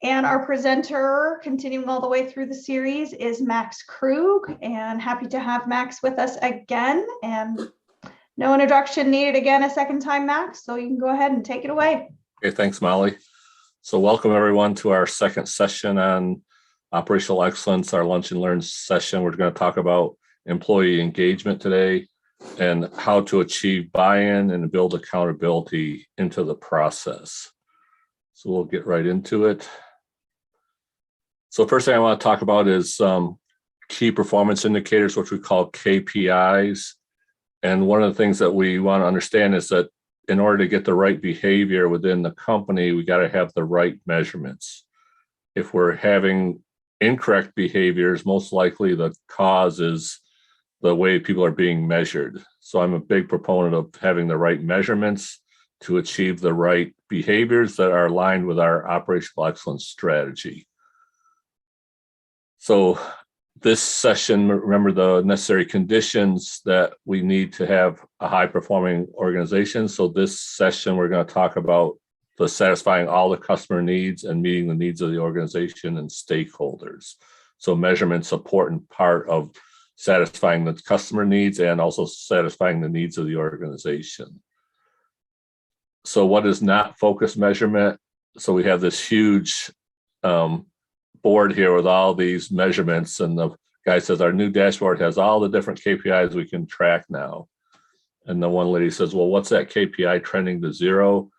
And our presenter, continuing all the way through the series, is Max Krug, and happy to have Max with us again. And no introduction needed again a second time, Max, so you can go ahead and take it away. Okay, thanks, Molly. So welcome everyone to our second session on operational excellence, our lunch and learn session. We're going to talk about employee engagement today and how to achieve buy-in and build accountability into the process. So we'll get right into it. So first thing I want to talk about is key performance indicators, which we call KPIs. And one of the things that we want to understand is that in order to get the right behavior within the company, we got to have the right measurements. If we're having incorrect behaviors, most likely the cause is the way people are being measured. So I'm a big proponent of having the right measurements to achieve the right behaviors that are aligned with our operational excellence strategy. So this session, remember the necessary conditions that we need to have a high performing organization. So this session, we're going to talk about the satisfying all the customer needs and meeting the needs of the organization and stakeholders. So measurement's an important part of satisfying the customer needs and also satisfying the needs of the organization. So what is not focused measurement? So we have this huge board here with all these measurements, and the guy says our new dashboard has all the different KPIs we can track now. And the one lady says, well, what's that KPI trending to 0?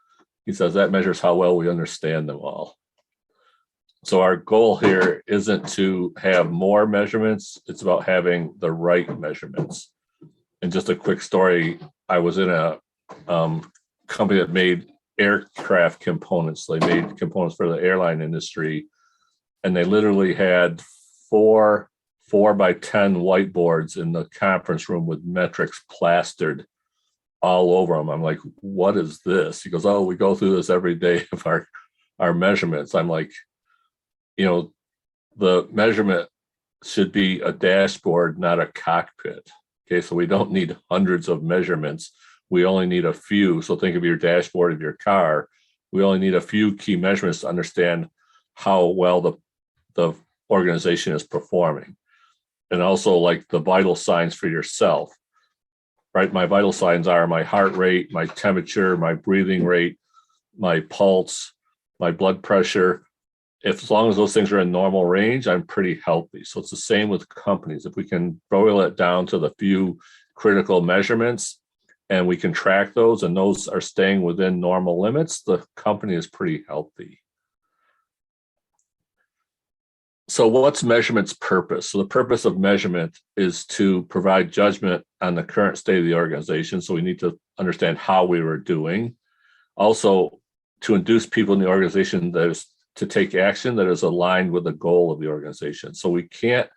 He says that measures how well we understand them all. So our goal here isn't to have more measurements, it's about having the right measurements. And just a quick story, I was in a company that made aircraft components. They made components for the airline industry. And they literally had four 4x10 whiteboards in the conference room with metrics plastered all over them. I'm like, what is this? He goes, oh, we go through this every day of our measurements. I'm like, the measurement should be a dashboard, not a cockpit. Okay, so we don't need hundreds of measurements. We only need a few. So think of your dashboard of your car. We only need a few key measurements to understand how well the organization is performing. And also like the vital signs for yourself, right? My vital signs are my heart rate, my temperature, my breathing rate, my pulse, my blood pressure. As long as those things are in normal range, I'm pretty healthy. So it's the same with companies. If we can boil it down to the few critical measurements and we can track those and those are staying within normal limits, the company is pretty healthy. So what's measurement's purpose? So the purpose of measurement is to provide judgment on the current state of the organization. So we need to understand how we were doing. Also, to induce people in the organization that is to take action that is aligned with the goal of the organization. So we can't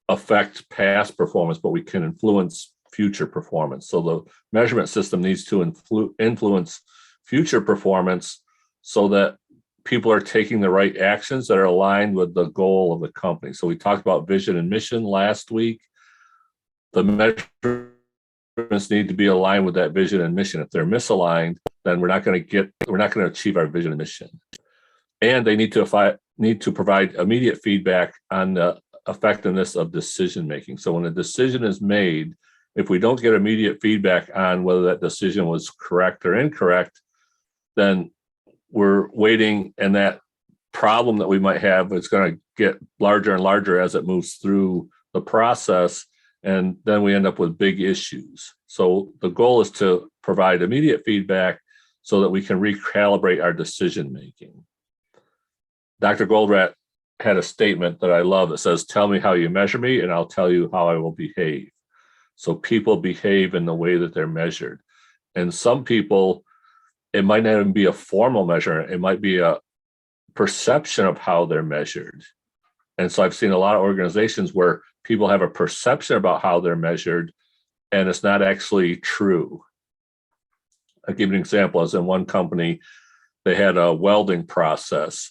affect past performance, but we can influence future performance. So the measurement system needs to influence future performance so that people are taking the right actions that are aligned with the goal of the company. So we talked about vision and mission last week. The measurements need to be aligned with that vision and mission. If they're misaligned, then we're not going to achieve our vision and mission. And they need to provide immediate feedback on the effectiveness of decision making. So when a decision is made, if we don't get immediate feedback on whether that decision was correct or incorrect, then we're waiting, and that problem that we might have is going to get larger and larger as it moves through the process, and then we end up with big issues. So the goal is to provide immediate feedback so that we can recalibrate our decision making. Dr. Goldratt had a statement that I love that says, tell me how you measure me and I'll tell you how I will behave. So people behave in the way that they're measured. And some people, it might not even be a formal measure. It might be a perception of how they're measured. And so I've seen a lot of organizations where people have a perception about how they're measured, and it's not actually true. I'll give you an example. As in one company, they had a welding process,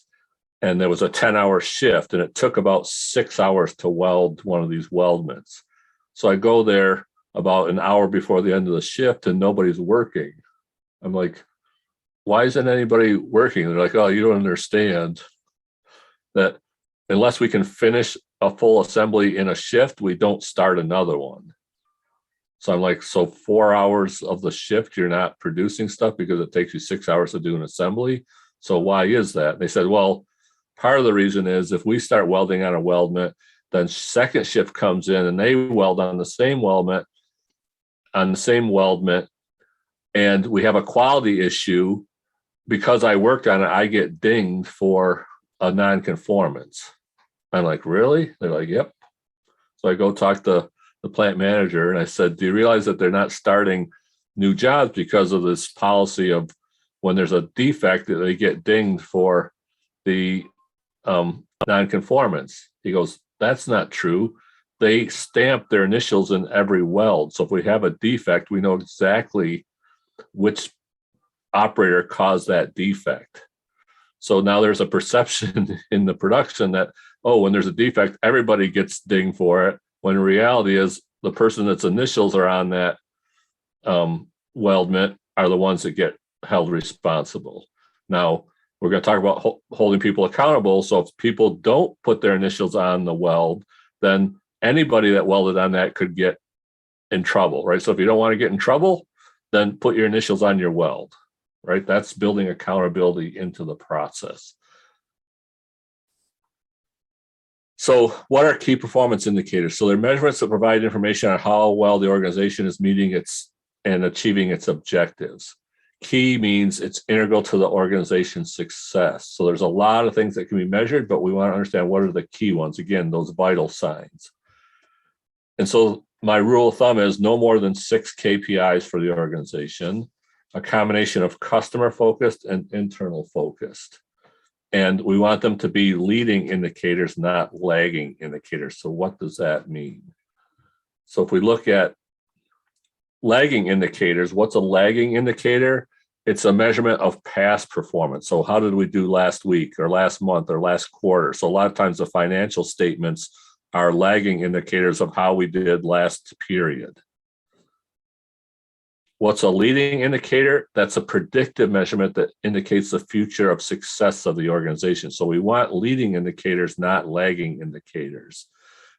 and there was a 10-hour shift, and it took about 6 hours to weld one of these weldments. So I go there about an hour before the end of the shift, and nobody's working. I'm like, why isn't anybody working? They're like, oh, you don't understand that unless we can finish a full assembly in a shift, we don't start another one. So I'm like, so 4 hours of the shift, you're not producing stuff because it takes you 6 hours to do an assembly. So why is that? They said, well, part of the reason is if we start welding on a weldment, then second shift comes in and they weld on the same weldment, and we have a quality issue. Because I worked on it, I get dinged for a non-conformance. I'm like, really? They're like, yep. So I go talk to the plant manager and I said, do you realize that they're not starting new jobs because of this policy of when there's a defect that they get dinged for the non-conformance? He goes, that's not true. They stamp their initials in every weld. So if we have a defect, we know exactly which operator caused that defect. So now there's a perception in the production that, oh, when there's a defect, everybody gets dinged for it. When in reality is the person that's initials are on that weldment are the ones that get held responsible. Now, we're going to talk about holding people accountable. So if people don't put their initials on the weld, then anybody that welded on that could get in trouble, right? So if you don't want to get in trouble, then put your initials on your weld, right? That's building accountability into the process. So what are key performance indicators? So they're measurements that provide information on how well the organization is meeting its and achieving its objectives. Key means it's integral to the organization's success. So there's a lot of things that can be measured, but we want to understand what are the key ones. Again, those vital signs. And so my rule of thumb is no more than 6 KPIs for the organization, a combination of customer focused and internal focused. And we want them to be leading indicators, not lagging indicators. So what does that mean? So if we look at lagging indicators, what's a lagging indicator? It's a measurement of past performance. So how did we do last week or last month or last quarter? So a lot of times the financial statements are lagging indicators of how we did last period. What's a leading indicator? That's a predictive measurement that indicates the future of success of the organization. So we want leading indicators, not lagging indicators.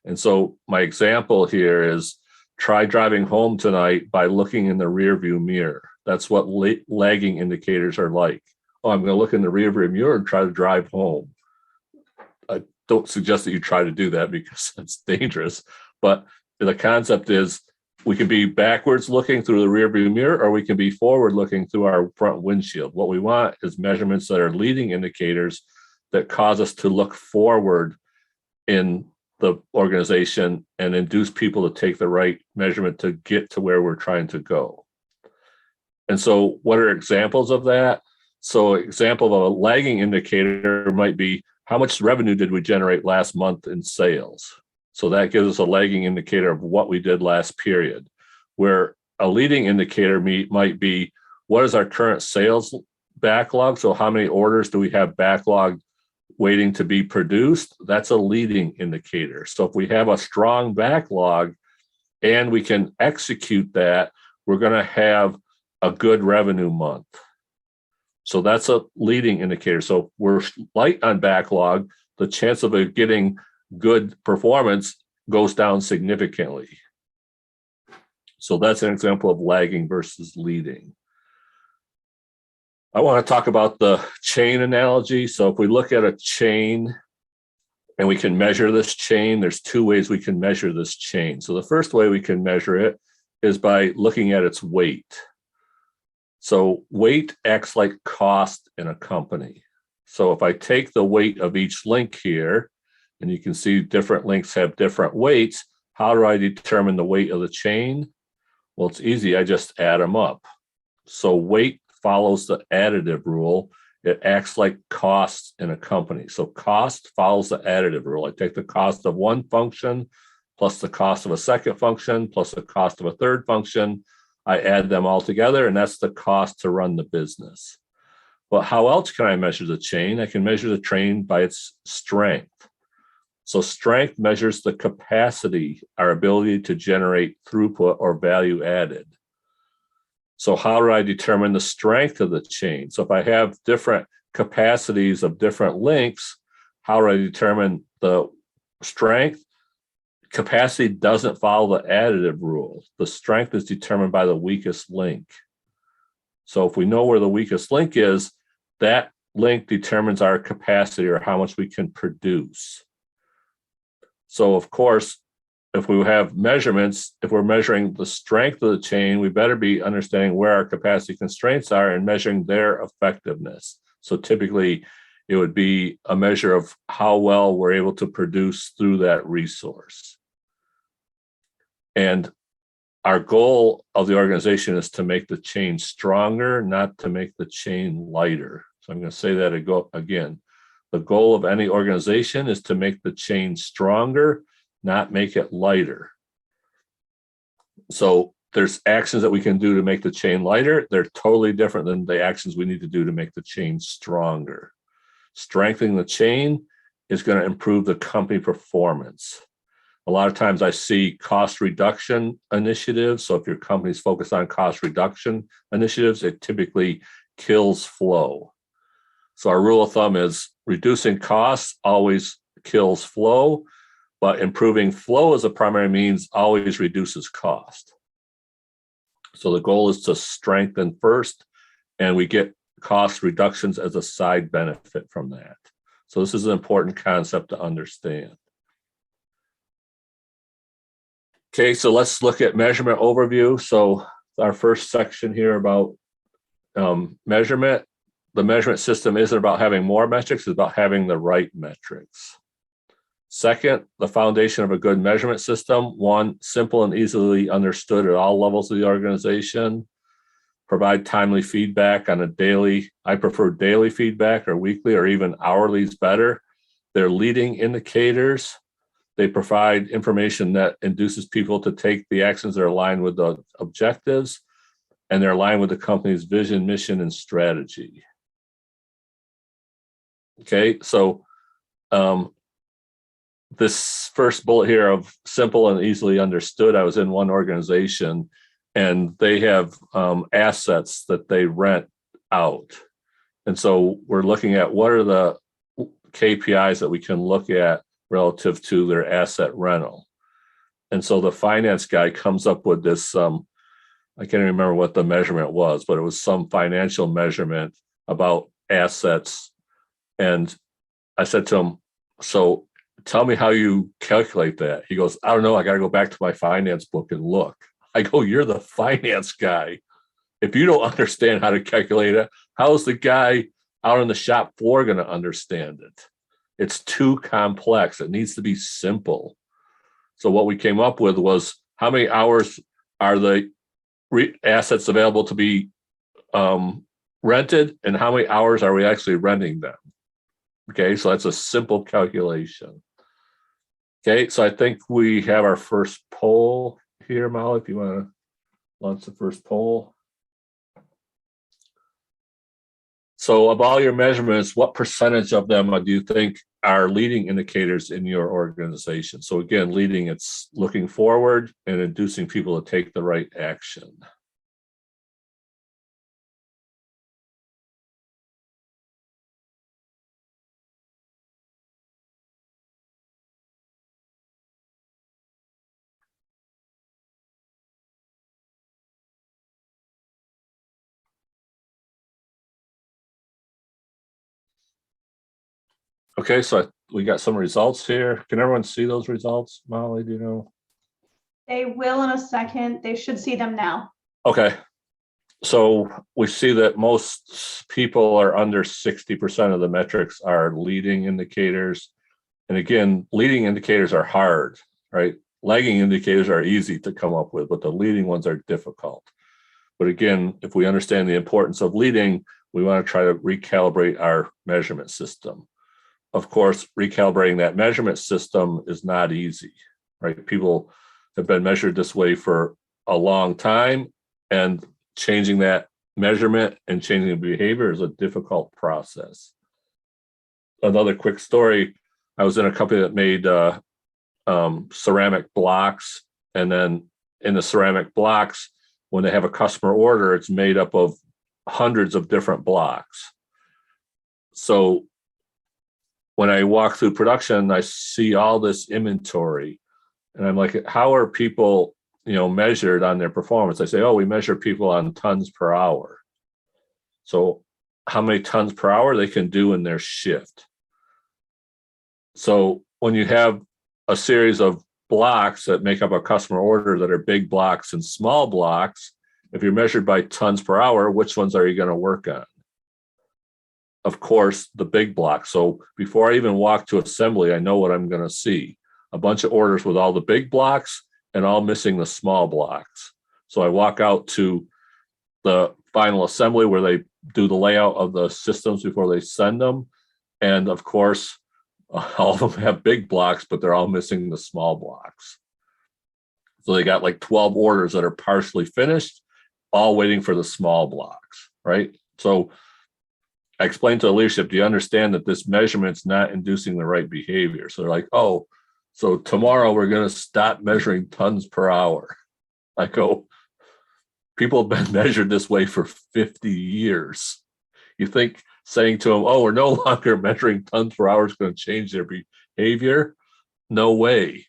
And so my example here is try driving home tonight by looking in the rearview mirror. That's what lagging indicators are like. Oh, I'm going to look in the rearview mirror and try to drive home. I don't suggest that you try to do that because that's dangerous. But the concept is we can be backwards looking through the rearview mirror, or we can be forward looking through our front windshield. What we want is measurements that are leading indicators that cause us to look forward in the organization and induce people to take the right measurement to get to where we're trying to go. And so what are examples of that? So example of a lagging indicator might be how much revenue did we generate last month in sales? So that gives us a lagging indicator of what we did last period, where a leading indicator might be what is our current sales backlog? So how many orders do we have backlog waiting to be produced? That's a leading indicator. So if we have a strong backlog and we can execute that, we're going to have a good revenue month. So that's a leading indicator. So if we're light on backlog, the chance of it getting good performance goes down significantly. So that's an example of lagging versus leading. I want to talk about the chain analogy. So if we look at a chain and we can measure this chain, there's 2 ways we can measure this chain. So the first way we can measure it is by looking at its weight. So weight acts like cost in a company. So if I take the weight of each link here, and you can see different links have different weights, how do I determine the weight of the chain? Well, it's easy. I just add them up. So weight follows the additive rule. It acts like cost in a company. So cost follows the additive rule. I take the cost of one function plus the cost of a second function plus the cost of a third function. I add them all together, and that's the cost to run the business. But how else can I measure the chain? I can measure the chain by its strength. So strength measures the capacity, our ability to generate throughput or value added. So how do I determine the strength of the chain? So if I have different capacities of different links, how do I determine the strength? Capacity doesn't follow the additive rule. The strength is determined by the weakest link. So if we know where the weakest link is, that link determines our capacity or how much we can produce. So of course, if we have measurements, if we're measuring the strength of the chain, we better be understanding where our capacity constraints are and measuring their effectiveness. So typically, it would be a measure of how well we're able to produce through that resource. And our goal of the organization is to make the chain stronger, not to make the chain lighter. So I'm going to say that again. The goal of any organization is to make the chain stronger, not make it lighter. So there's actions that we can do to make the chain lighter. They're totally different than the actions we need to do to make the chain stronger. Strengthening the chain is going to improve the company performance. A lot of times I see cost reduction initiatives. So if your company's focused on cost reduction initiatives, it typically kills flow. So our rule of thumb is reducing costs always kills flow, but improving flow as a primary means always reduces cost. So the goal is to strengthen first, and we get cost reductions as a side benefit from that. So this is an important concept to understand. Okay, so let's look at measurement overview. So our first section here about measurement. The measurement system isn't about having more metrics, it's about having the right metrics. Second, the foundation of a good measurement system. One, simple and easily understood at all levels of the organization. Provide timely feedback on a daily, I prefer daily feedback or weekly or even hourly is better. They're leading indicators. They provide information that induces people to take the actions that are aligned with the objectives, and they're aligned with the company's vision, mission, and strategy. Okay, so this first bullet here of simple and easily understood, I was in one organization and they have assets that they rent out. And so we're looking at what are the KPIs that we can look at relative to their asset rental. And so the finance guy comes up with this, I can't even remember what the measurement was, but it was some financial measurement about assets. And I said to him, so tell me how you calculate that. He goes, I don't know. I got to go back to my finance book and look. I go, you're the finance guy. If you don't understand how to calculate it, how is the guy out on the shop floor going to understand it? It's too complex. It needs to be simple. So what we came up with was how many hours are the assets available to be rented and how many hours are we actually renting them? Okay, so that's a simple calculation. Okay, so I think we have our first poll here, Molly, if you want to launch the first poll. So of all your measurements, what percentage of them do you think are leading indicators in your organization? So again, leading, it's looking forward and inducing people to take the right action. Okay, so we got some results here. Can everyone see those results? Molly, do you know? They will in a second. They should see them now. Okay, so we see that most people are under 60% of the metrics are leading indicators. And again, leading indicators are hard, right? Lagging indicators are easy to come up with, but the leading ones are difficult. But again, if we understand the importance of leading, we want to try to recalibrate our measurement system. Of course, recalibrating that measurement system is not easy, right? People have been measured this way for a long time, and changing that measurement and changing the behavior is a difficult process. Another quick story, I was in a company that made ceramic blocks, and then in the ceramic blocks, when they have a customer order, it's made up of hundreds of different blocks. So when I walk through production, I see all this inventory, and I'm like, how are people, measured on their performance? I say, oh, we measure people on tons per hour. So how many tons per hour they can do in their shift. So when you have a series of blocks that make up a customer order that are big blocks and small blocks, if you're measured by tons per hour, which ones are you going to work on? Of course, the big blocks. So before I even walk to assembly, I know what I'm going to see. A bunch of orders with all the big blocks and all missing the small blocks. So I walk out to the final assembly where they do the layout of the systems before they send them. And of course, all of them have big blocks, but they're all missing the small blocks. So they got like 12 orders that are partially finished, all waiting for the small blocks, right? So I explained to the leadership, do you understand that this measurement's not inducing the right behavior? So they're like, oh, so tomorrow we're going to stop measuring tons per hour. I go, people have been measured this way for 50 years. You think saying to them, oh, we're no longer measuring tons per hour is going to change their behavior? No way.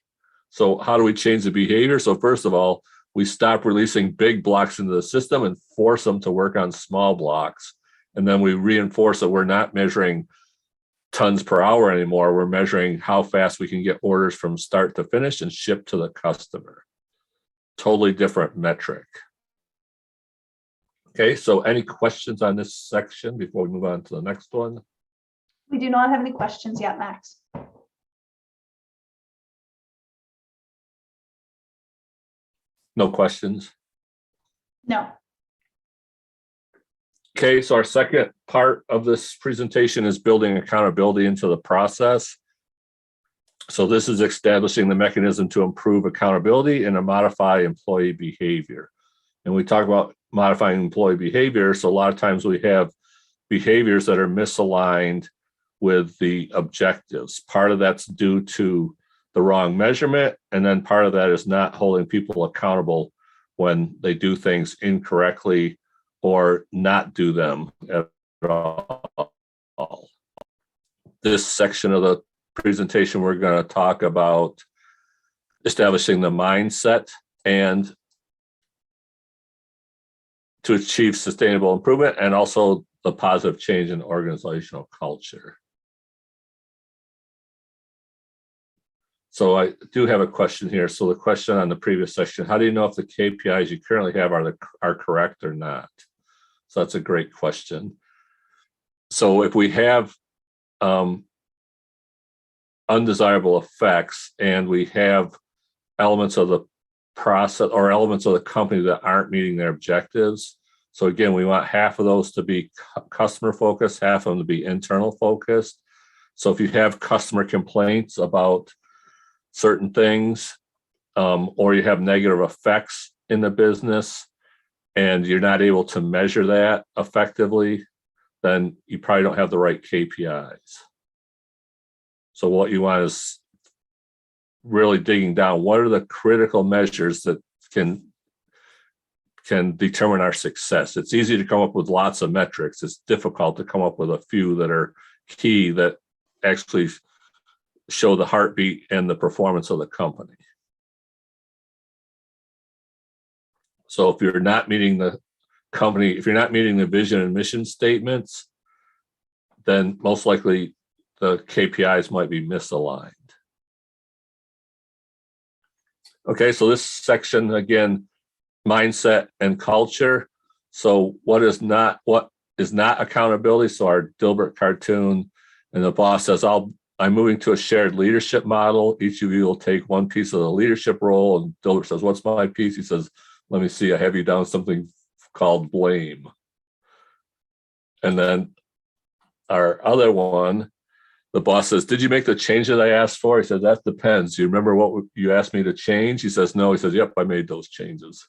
So how do we change the behavior? So first of all, we stop releasing big blocks into the system and force them to work on small blocks. And then we reinforce that we're not measuring tons per hour anymore. We're measuring how fast we can get orders from start to finish and ship to the customer. Totally different metric. Okay, so any questions on this section before we move on to the next one? We do not have any questions yet, Max. No questions? No. Okay, so our second part of this presentation is building accountability into the process. So this is establishing the mechanism to improve accountability and to modify employee behavior. And we talk about modifying employee behavior. So a lot of times we have behaviors that are misaligned with the objectives. Part of that's due to the wrong measurement, and then part of that is not holding people accountable when they do things incorrectly or not do them at all. This section of the presentation, we're going to talk about establishing the mindset and to achieve sustainable improvement, and also the positive change in organizational culture. So I do have a question here. So the question on the previous section, how do you know if the KPIs you currently have are correct or not? So that's a great question. So if we have undesirable effects and we have elements of the process or elements of the company that aren't meeting their objectives. So again, we want half of those to be customer focused, half of them to be internal focused. So if you have customer complaints about certain things, or you have negative effects in the business and you're not able to measure that effectively, then you probably don't have the right KPIs. So what you want is really digging down. What are the critical measures that can determine our success? It's easy to come up with lots of metrics. It's difficult to come up with a few that are key that actually show the heartbeat and the performance of the company. So if you're not meeting the company, if you're not meeting the vision and mission statements, then most likely the KPIs might be misaligned. Okay, so this section, again, mindset and culture. So what is not accountability? So our Dilbert cartoon, and the boss says, I'm moving to a shared leadership model. Each of you will take one piece of the leadership role. And Dilbert says, what's my piece? He says, let me see, I have you down something called blame. And then our other one, the boss says, did you make the change that I asked for? He said, that depends. Do you remember what you asked me to change? He says, no. He says, yep, I made those changes.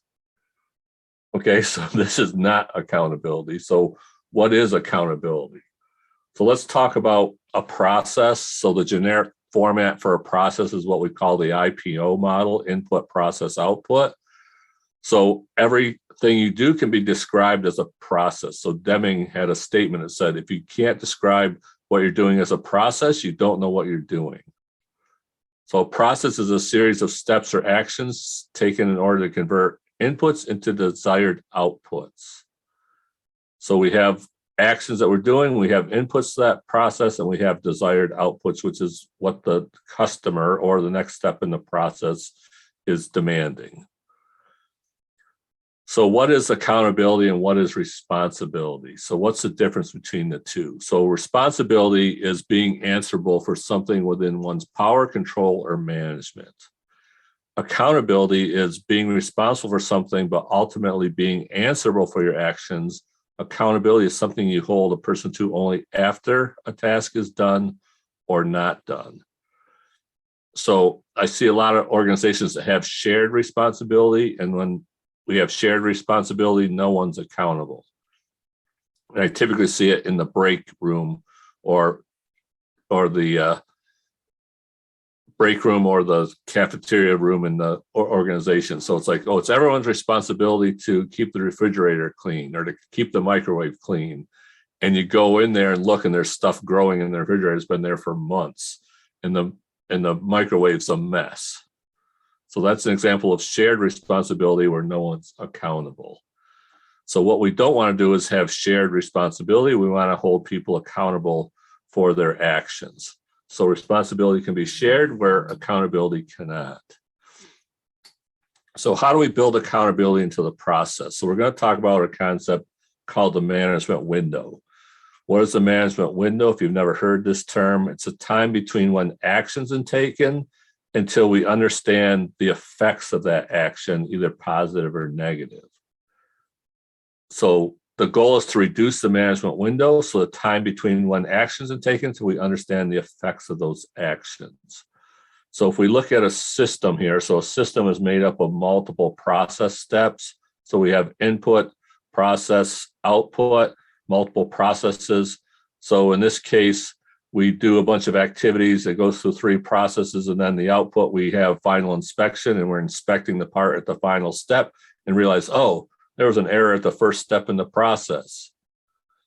Okay, so this is not accountability. So what is accountability? So let's talk about a process. So the generic format for a process is what we call the IPO model, input, process, output. So every thing you do can be described as a process. So Deming had a statement that said, if you can't describe what you're doing as a process, you don't know what you're doing. So a process is a series of steps or actions taken in order to convert inputs into desired outputs. So we have actions that we're doing, we have inputs to that process, and we have desired outputs, which is what the customer or the next step in the process is demanding. So what is accountability and what is responsibility? So what's the difference between the two? So responsibility is being answerable for something within one's power, control, or management. Accountability is being responsible for something, but ultimately being answerable for your actions. Accountability is something you hold a person to only after a task is done or not done. So I see a lot of organizations that have shared responsibility, and when we have shared responsibility, no one's accountable. And I typically see it in the break room or the break room or the cafeteria room in the organization. So it's like, oh, it's everyone's responsibility to keep the refrigerator clean or to keep the microwave clean. And you go in there and look, and there's stuff growing in the refrigerator. It's been there for months, and the microwave's a mess. So that's an example of shared responsibility where no one's accountable. So what we don't want to do is have shared responsibility. We want to hold people accountable for their actions. So responsibility can be shared where accountability cannot. So how do we build accountability into the process? So we're going to talk about a concept called the management window. What is the management window? If you've never heard this term, it's a time between when actions are taken until we understand the effects of that action, either positive or negative. So the goal is to reduce the management window, so the time between when actions are taken until we understand the effects of those actions. So if we look at a system here, so a system is made up of multiple process steps. So we have input, process, output, multiple processes. So in this case, we do a bunch of activities that goes through 3 processes, and then the output, we have final inspection, and we're inspecting the part at the final step and realize, oh, there was an error at the first step in the process.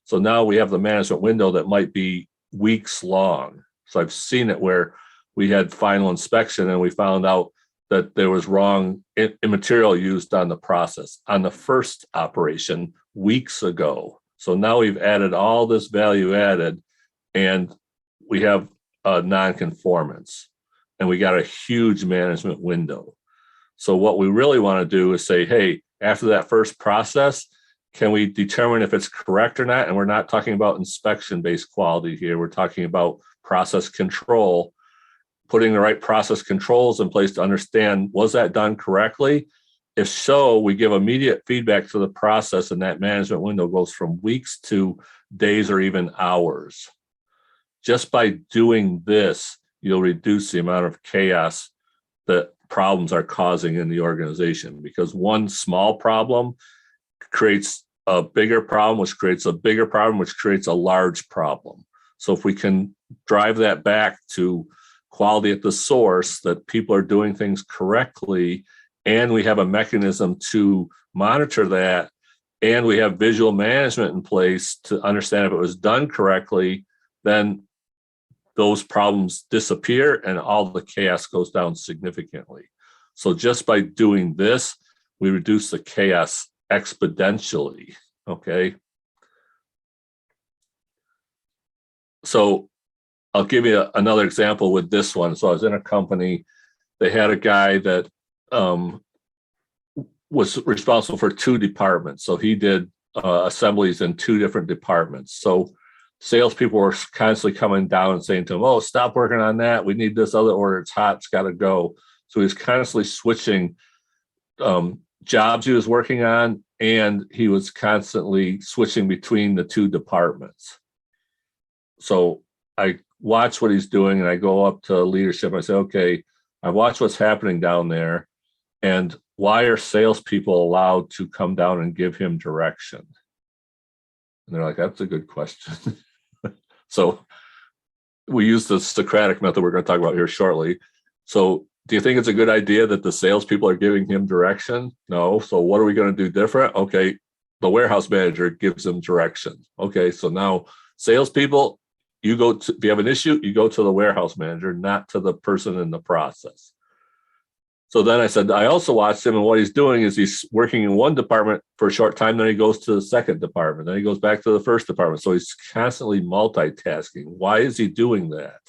So now we have the management window that might be weeks long. So I've seen it where we had final inspection and we found out that there was wrong material used on the process on the first operation weeks ago. So now we've added all this value added, and we have a non-conformance, and we got a huge management window. So what we really want to do is say, hey, after that first process, can we determine if it's correct or not? And we're not talking about inspection-based quality here. We're talking about process control, putting the right process controls in place to understand, was that done correctly? If so, we give immediate feedback to the process, and that management window goes from weeks to days or even hours. Just by doing this, you'll reduce the amount of chaos that problems are causing in the organization, because one small problem creates a bigger problem, which creates a bigger problem, which creates a large problem. So if we can drive that back to quality at the source, that people are doing things correctly, and we have a mechanism to monitor that, and we have visual management in place to understand if it was done correctly, then those problems disappear and all the chaos goes down significantly. So just by doing this, we reduce the chaos exponentially, okay? So I'll give you another example with this one. So I was in a company, they had a guy that was responsible for 2 departments. So he did assemblies in 2 different departments. So salespeople were constantly coming down and saying to him, oh, stop working on that. We need this other order. It's hot. It's got to go. So he's constantly switching jobs he was working on, and he was constantly switching between the 2 departments. So I watch what he's doing, and I go up to leadership. I say, okay, I watch what's happening down there, and why are salespeople allowed to come down and give him direction? And they're like, that's a good question. So we use the Socratic Method we're going to talk about here shortly. So do you think it's a good idea that the salespeople are giving him direction? No. So what are we going to do different? Okay. The warehouse manager gives them direction. Okay. So now salespeople, you go to, if you have an issue, you go to the warehouse manager, not to the person in the process. So then I said, I also watched him, and what he's doing is he's working in one department for a short time, then he goes to the second department, then he goes back to the first department. So he's constantly multitasking. Why is he doing that?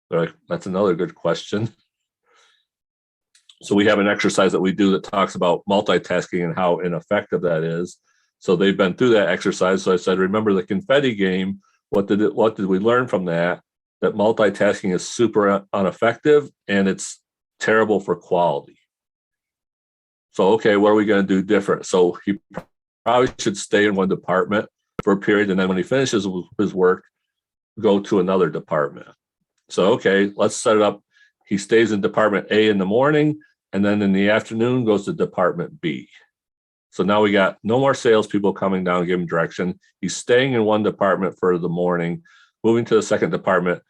They're like, that's another good question. So we have an exercise that we do that talks about multitasking and how ineffective that is. So they've been through that exercise. So I said, remember the confetti game? What did we learn from that? That multitasking is super ineffective and it's terrible for quality. So, okay, what are we going to do different? So he probably should stay in one department for a period. And then when he finishes his work, go to another department. So, okay, let's set it up. He stays in department A in the morning, and then in the afternoon goes to department B. So now we got no more salespeople coming down and giving direction. He's staying in one department for the morning, moving to the second department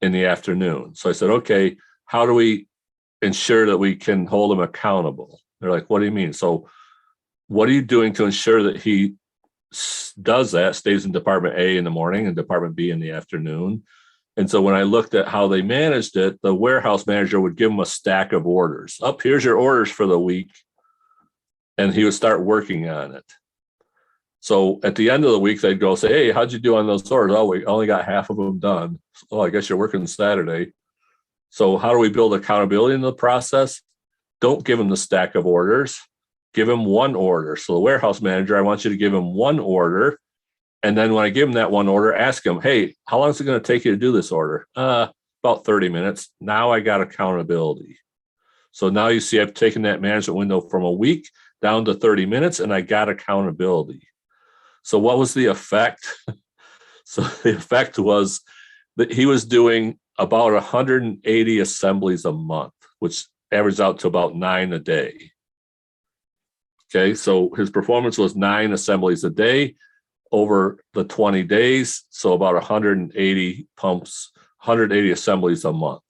in the afternoon. So I said, okay, how do we ensure that we can hold him accountable? They're like, what do you mean? So what are you doing to ensure that he does that, stays in department A in the morning and department B in the afternoon? And so when I looked at how they managed it, the warehouse manager would give him a stack of orders. Up, here's your orders for the week. And he would start working on it. So at the end of the week, they'd go say, hey, how'd you do on those orders? Oh, we only got half of them done. Oh, I guess you're working Saturday. So how do we build accountability in the process? Don't give him the stack of orders. Give him one order. So the warehouse manager, I want you to give him one order. And then when I give him that one order, ask him, hey, how long is it going to take you to do this order? About 30 minutes. Now I got accountability. So now you see I've taken that management window from a week down to 30 minutes, and I got accountability. So what was the effect? So the effect was that he was doing about 180 assemblies a month, which averaged out to about 9 a day. Okay, so his performance was 9 assemblies a day over the 20 days. So about 180 pumps, 180 assemblies a month.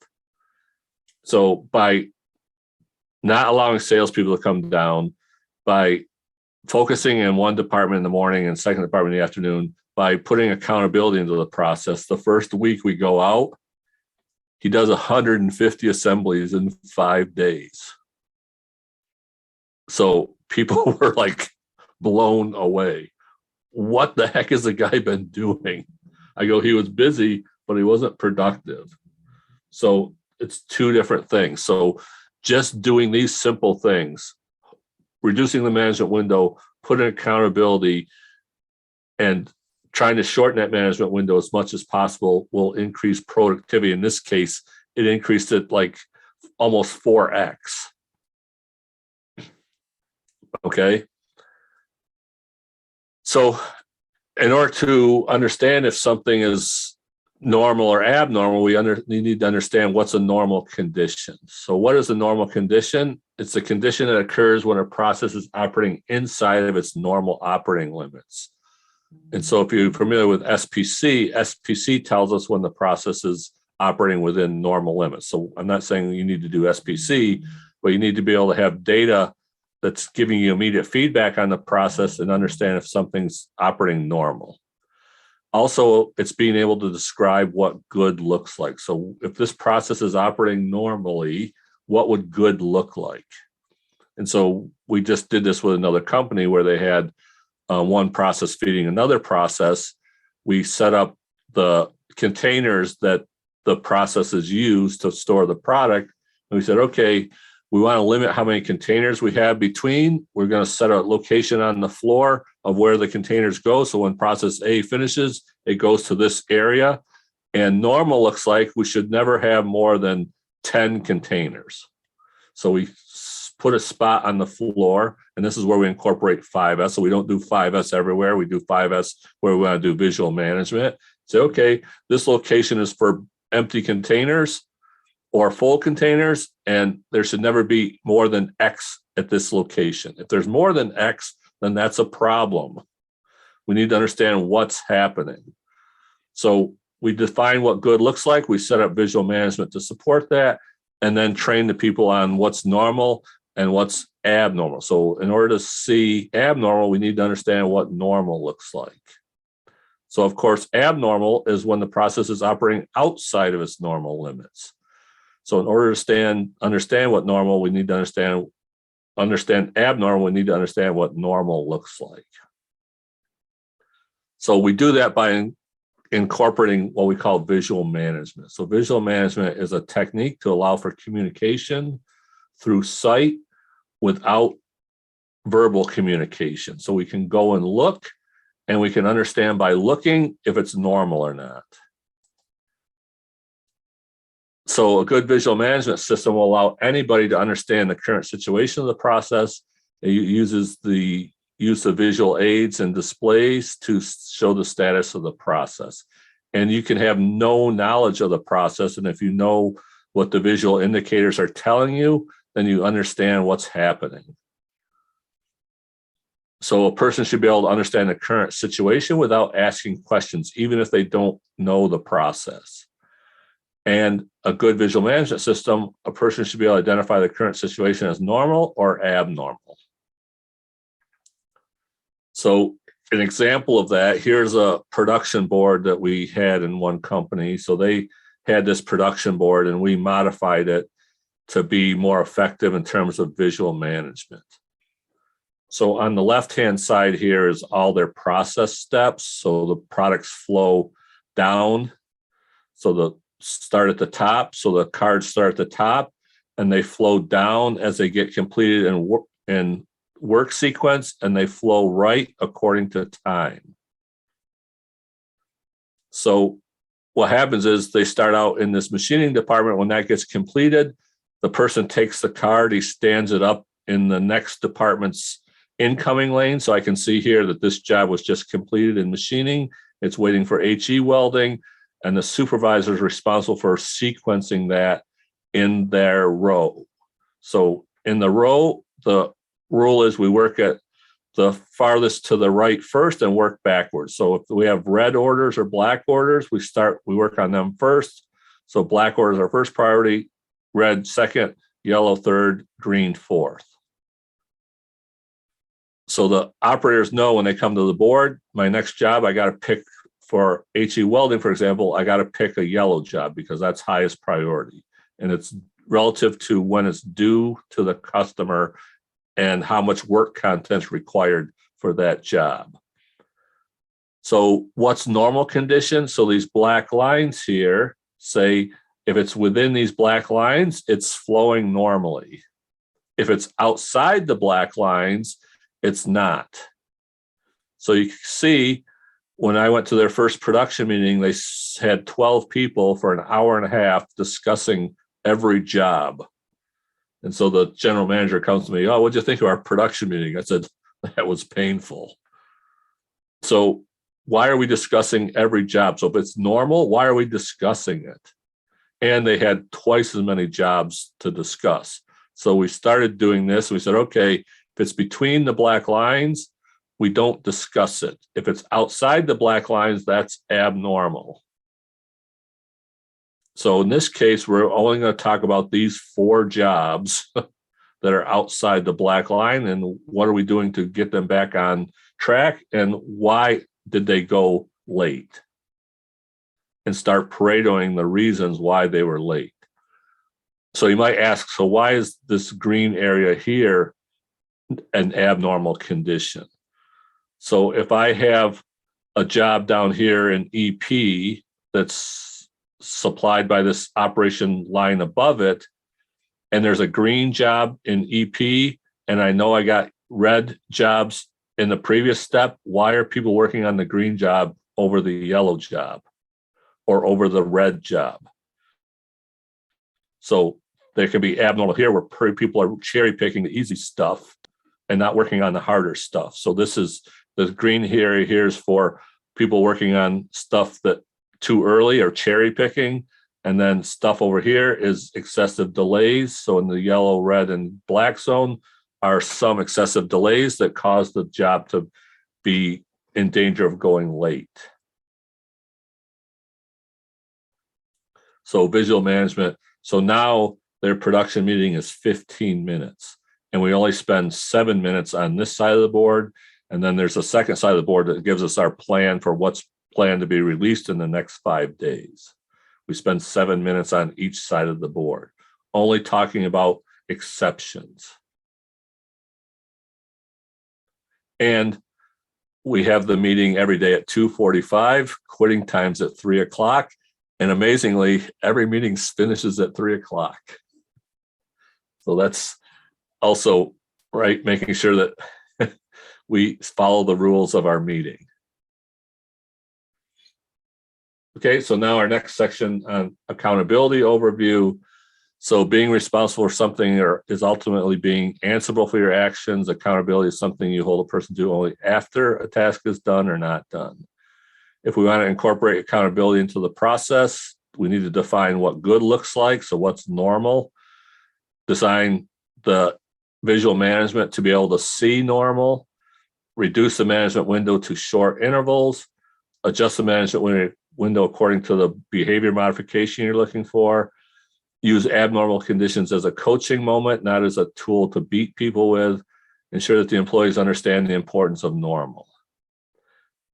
So by not allowing salespeople to come down, by focusing in one department in the morning and second department in the afternoon, by putting accountability into the process, the first week we go out, he does 150 assemblies in 5 days. So people were like blown away. What the heck has the guy been doing? I go, he was busy, but he wasn't productive. So it's two different things. So just doing these simple things, reducing the management window, putting accountability, and trying to shorten that management window as much as possible will increase productivity. In this case, it increased it like almost 4x. Okay. So in order to understand if something is normal or abnormal, we need to understand what's a normal condition. So what is a normal condition? It's a condition that occurs when a process is operating inside of its normal operating limits. And so if you're familiar with SPC tells us when the process is operating within normal limits. So I'm not saying you need to do SPC, but you need to be able to have data that's giving you immediate feedback on the process and understand if something's operating normal. Also, it's being able to describe what good looks like. So if this process is operating normally, what would good look like? And so we just did this with another company where they had one process feeding another process. We set up the containers that the process is used to store the product. And we said, okay, we want to limit how many containers we have between. We're going to set a location on the floor of where the containers go. So when process A finishes, it goes to this area. And normal looks like we should never have more than 10 containers. So we put a spot on the floor, and this is where we incorporate 5S. So we don't do 5S everywhere. We do 5S where we want to do visual management. Say, okay, this location is for empty containers or full containers, and there should never be more than X at this location. If there's more than X, then that's a problem. We need to understand what's happening. So we define what good looks like. We set up visual management to support that. and then train the people on what's normal and what's abnormal. So in order to see abnormal, we need to understand what normal looks like. So of course, abnormal is when the process is operating outside of its normal limits. So in order to understand what normal, we need to understand abnormal, we need to understand what normal looks like. So we do that by incorporating what we call visual management. So visual management is a technique to allow for communication through sight without verbal communication. So we can go and look, and we can understand by looking if it's normal or not. So a good visual management system will allow anybody to understand the current situation of the process. It uses the use of visual aids and displays to show the status of the process. And you can have no knowledge of the process. And if you know what the visual indicators are telling you, then you understand what's happening. So a person should be able to understand the current situation without asking questions, even if they don't know the process. And a good visual management system, a person should be able to identify the current situation as normal or abnormal. So an example of that, here's a production board that we had in one company. So they had this production board and we modified it to be more effective in terms of visual management. So on the left-hand side here is all their process steps. So the products flow down. So the start at the top. So the cards start at the top and they flow down as they get completed in work sequence, and they flow right according to time. So what happens is they start out in this machining department. When that gets completed, the person takes the card, he stands it up in the next department's incoming lane. So I can see here that this job was just completed in machining. It's waiting for HE welding, and the supervisor is responsible for sequencing that in their row. So in the row, the rule is we work at the farthest to the right first and work backwards. So if we have red orders or black orders, we work on them first. So black orders are first priority, red second, yellow third, green fourth. So the operators know when they come to the board, my next job, I got to pick for HE welding, for example, I got to pick a yellow job because that's highest priority. And it's relative to when it's due to the customer and how much work content's required for that job. So what's normal conditions? So these black lines here say if it's within these black lines, it's flowing normally. If it's outside the black lines, it's not. So you can see when I went to their first production meeting, they had 12 people for an hour and a half discussing every job. And so the general manager comes to me, oh, what'd you think of our production meeting? I said, that was painful. So why are we discussing every job? So if it's normal, why are we discussing it? And they had twice as many jobs to discuss. So we started doing this. We said, okay, if it's between the black lines, we don't discuss it. If it's outside the black lines, that's abnormal. So in this case, we're only going to talk about these 4 jobs that are outside the black line and what are we doing to get them back on track and why did they go late, and start parading the reasons why they were late. So you might ask, so why is this green area here an abnormal condition? So if I have a job down here in EP that's supplied by this operation line above it, and there's a green job in EP, and I know I got red jobs in the previous step, why are people working on the green job over the yellow job or over the red job? So there can be abnormal here where people are cherry picking the easy stuff and not working on the harder stuff. So this is the green here is for people working on stuff that too early or cherry picking. And then stuff over here is excessive delays. So in the yellow, red, and black zone are some excessive delays that cause the job to be in danger of going late. So visual management. So now their production meeting is 15 minutes. And we only spend 7 minutes on this side of the board. And then there's a second side of the board that gives us our plan for what's planned to be released in the next 5 days. We spend 7 minutes on each side of the board, only talking about exceptions. And we have the meeting every day at 2:45, quitting times at 3 o'clock. And amazingly, every meeting finishes at 3 o'clock. So that's also, right, making sure that we follow the rules of our meeting. Okay, so now our next section on accountability overview. So being responsible for something is ultimately being answerable for your actions. Accountability is something you hold a person to only after a task is done or not done. If we want to incorporate accountability into the process, we need to define what good looks like. So what's normal? Design the visual management to be able to see normal. Reduce the management window to short intervals. Adjust the management window according to the behavior modification you're looking for. Use abnormal conditions as a coaching moment, not as a tool to beat people with. Ensure that the employees understand the importance of normal.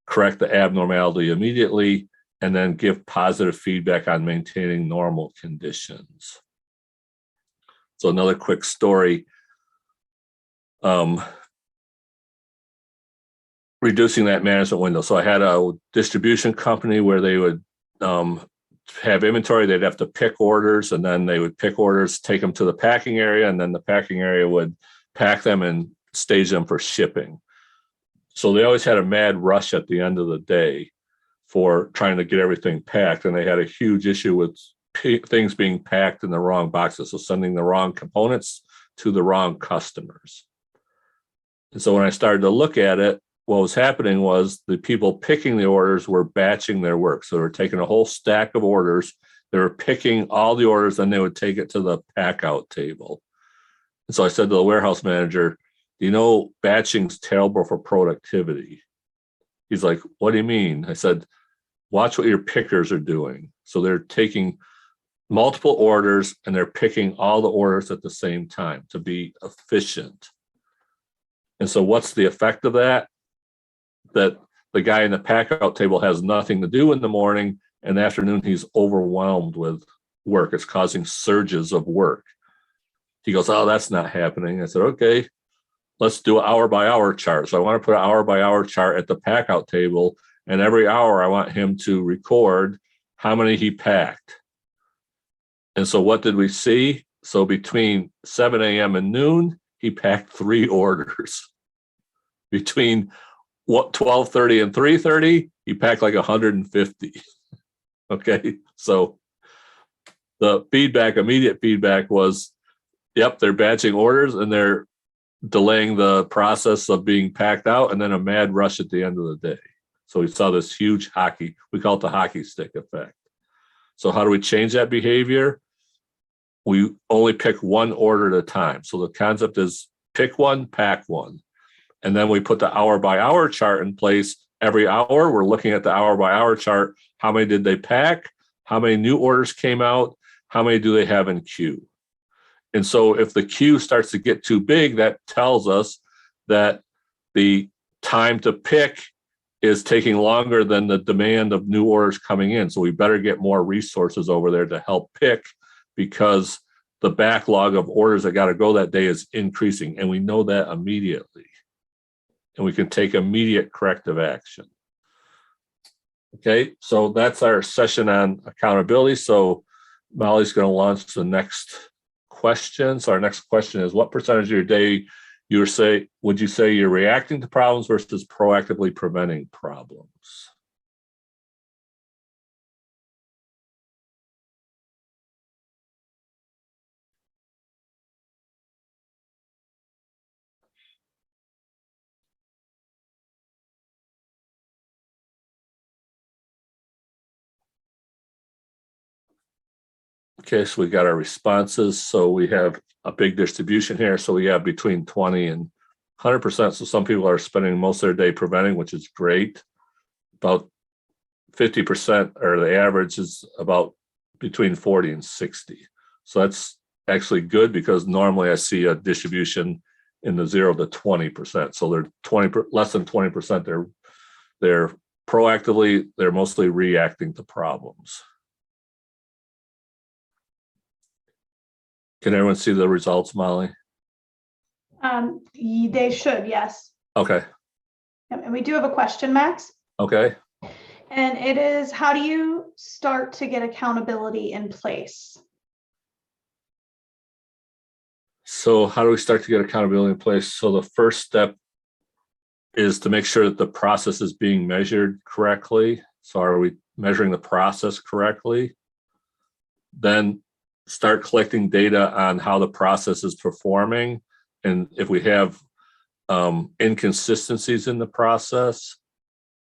Correct the abnormality immediately, and then give positive feedback on maintaining normal conditions. So another quick story. Reducing that management window. So I had a distribution company where they would have inventory. They'd have to pick orders, and then they would pick orders, take them to the packing area, and then the packing area would pack them and stage them for shipping. So they always had a mad rush at the end of the day for trying to get everything packed. And they had a huge issue with things being packed in the wrong boxes. So sending the wrong components to the wrong customers. And so when I started to look at it, what was happening was the people picking the orders were batching their work. So they were taking a whole stack of orders. They were picking all the orders, and they would take it to the pack out table. And so I said to the warehouse manager, you know, batching's terrible for productivity. He's like, what do you mean? I said, watch what your pickers are doing. So they're taking multiple orders and they're picking all the orders at the same time to be efficient. And so what's the effect of that? That the guy in the pack out table has nothing to do in the morning, and in the afternoon he's overwhelmed with work. It's causing surges of work. He goes, oh, that's not happening. I said, okay, let's do an hour by hour chart. So I want to put an hour by hour chart at the pack out table, and every hour I want him to record how many he packed. And so what did we see? So between 7 a.m. and noon, he packed 3 orders. Between 12:30 and 3:30, he packed like 150. Okay, so the feedback, immediate feedback was, yep, they're batching orders and they're delaying the process of being packed out, and then a mad rush at the end of the day. So we saw this huge hockey, we call it the hockey stick effect. So how do we change that behavior? We only pick one order at a time. So the concept is pick one, pack one. And then we put the hour by hour chart in place. Every hour, we're looking at the hour by hour chart. How many did they pack? How many new orders came out? How many do they have in queue? And so if the queue starts to get too big, that tells us that the time to pick is taking longer than the demand of new orders coming in. So we better get more resources over there to help pick, because the backlog of orders that got to go that day is increasing. And we know that immediately. And we can take immediate corrective action. Okay, so that's our session on accountability. So Molly's going to launch the next question. So our next question is, what percentage of your day would you say you're reacting to problems versus proactively preventing problems? Okay, so we got our responses. So we have a big distribution here. So we have between 20 and 100%. So some people are spending most of their day preventing, which is great. About 50%, or the average is about between 40 and 60. So that's actually good, because normally I see a distribution in the 0 to 20%. So they're less than 20%. They're proactively, they're mostly reacting to problems. Can everyone see the results, Molly? They should, yes. Okay. And we do have a question, Max. Okay. And it is, how do you start to get accountability in place? So how do we start to get accountability in place? So the first step is to make sure that the process is being measured correctly. So are we measuring the process correctly? Then start collecting data on how the process is performing. And if we have inconsistencies in the process,